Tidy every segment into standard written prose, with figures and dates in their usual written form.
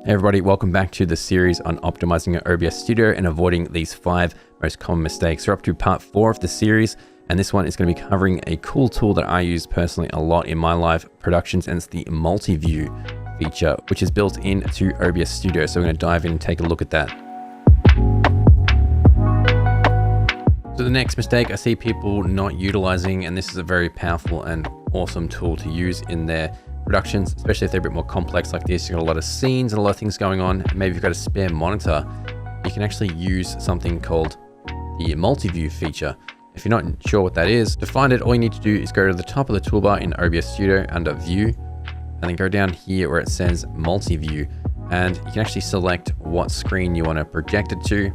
Hey everybody, welcome back to the series on optimizing your OBS studio and avoiding these 5 most common mistakes. We're up to part 4 of the series, and this one is going to be covering a cool tool that I use personally a lot in my live productions, and it's the multi-view feature, which is built into OBS Studio. So we're going to dive in and take a look at that. So the next mistake I see people not utilizing, and this is a very powerful and awesome tool to use in their productions, especially if they're a bit more complex like this. You've got a lot of scenes and a lot of things going on. Maybe you've got a spare monitor. You can actually use something called the multi-view feature. If you're not sure what that is, to find it, all you need to do is go to the top of the toolbar in OBS Studio under View, and then go down here where it says Multi-View, and you can actually select what screen you want to project it to,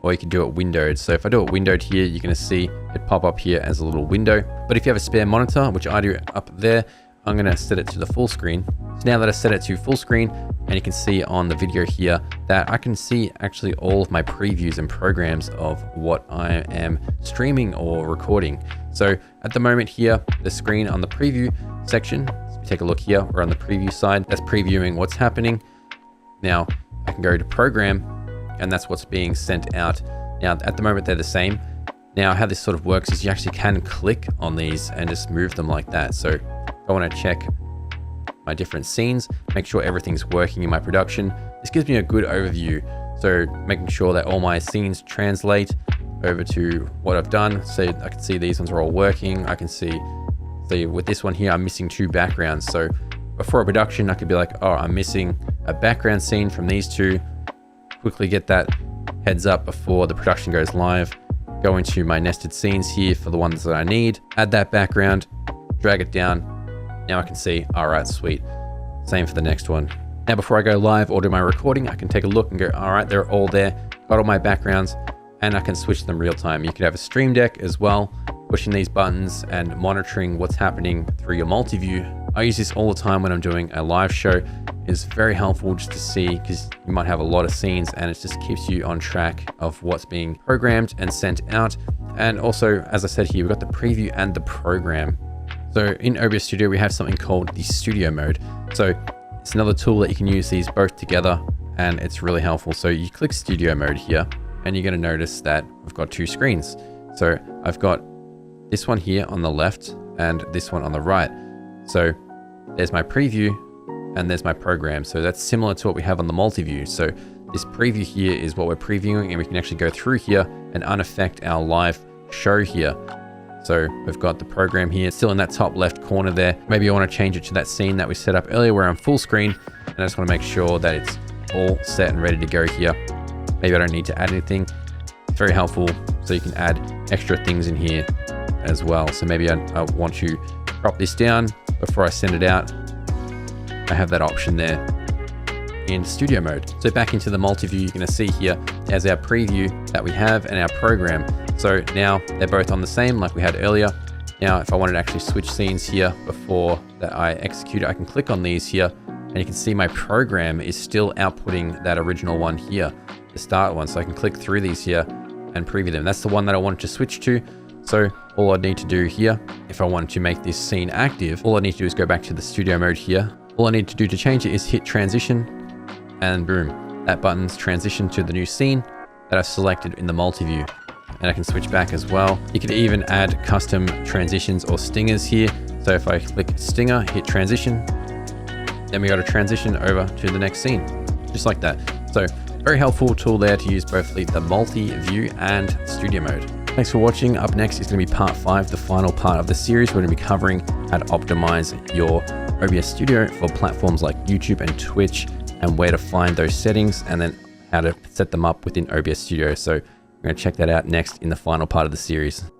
or you can do it windowed. So if I do it windowed here, you're going to see it pop up here as a little window. But if you have a spare monitor, which I do up there, I'm going to set it to the full screen. So now that I set it to full screen, and you can see on the video here that I can see actually all of my previews and programs of what I am streaming or recording. So at the moment here, the screen on the preview section, so take a look here, we're on the preview side, that's previewing what's happening. Now I can go to program, and that's what's being sent out. Now at the moment they're the same. Now how this sort of works is you actually can click on these and just move them like that. So I want to check my different scenes, make sure everything's working in my production. This gives me a good overview. So making sure that all my scenes translate over to what I've done. So I can see these ones are all working. I can see with this one here, I'm missing 2 backgrounds. So before a production, I could be like, oh, I'm missing a background scene from these 2. Quickly get that heads up before the production goes live. Go into my nested scenes here for the ones that I need. Add that background, drag it down. Now I can see, all right, sweet. Same for the next one. Now, before I go live or do my recording, I can take a look and go, all right, they're all there. Got all my backgrounds, and I can switch them real time. You could have a Stream Deck as well, pushing these buttons and monitoring what's happening through your multi-view. I use this all the time when I'm doing a live show. It's very helpful just to see, because you might have a lot of scenes, and it just keeps you on track of what's being programmed and sent out. And also, as I said here, we've got the preview and the program. So in OBS Studio, we have something called the studio mode. So it's another tool that you can use these both together, and it's really helpful. So you click studio mode here, and you're going to notice that we've got 2 screens. So I've got this one here on the left and this one on the right. So there's my preview and there's my program. So that's similar to what we have on the multi-view. So this preview here is what we're previewing, and we can actually go through here and unaffect our live show here. So we've got the program here, still in that top left corner there. Maybe I want to change it to that scene that we set up earlier where I'm full screen, and I just want to make sure that it's all set and ready to go here. Maybe I don't need to add anything. It's very helpful, so you can add extra things in here as well. So maybe I want to drop this down before I send it out. I have that option there in studio mode. So back into the multi-view, you're going to see here as our preview that we have and our program. So now they're both on the same like we had earlier. Now, if I wanted to actually switch scenes here before that I execute it, I can click on these here, and you can see my program is still outputting that original one here, the start one. So I can click through these here and preview them. That's the one that I wanted to switch to. So all I need to do here, if I wanted to make this scene active, all I need to do is go back to the studio mode here. All I need to do to change it is hit transition, and boom, that button's transitioned to the new scene that I've selected in the multi-view. And I can switch back as well. You can even add custom transitions or stingers here. So if I click stinger, hit transition, then we got to transition over to the next scene, just like that. So very helpful tool there to use both the multi-view and studio mode. Thanks for watching. Up next is going to be part 5, the final part of the series. We're going to be covering how to optimize your OBS Studio for platforms like YouTube and Twitch, and where to find those settings, and then how to set them up within OBS Studio. So we're going to check that out next in the final part of the series.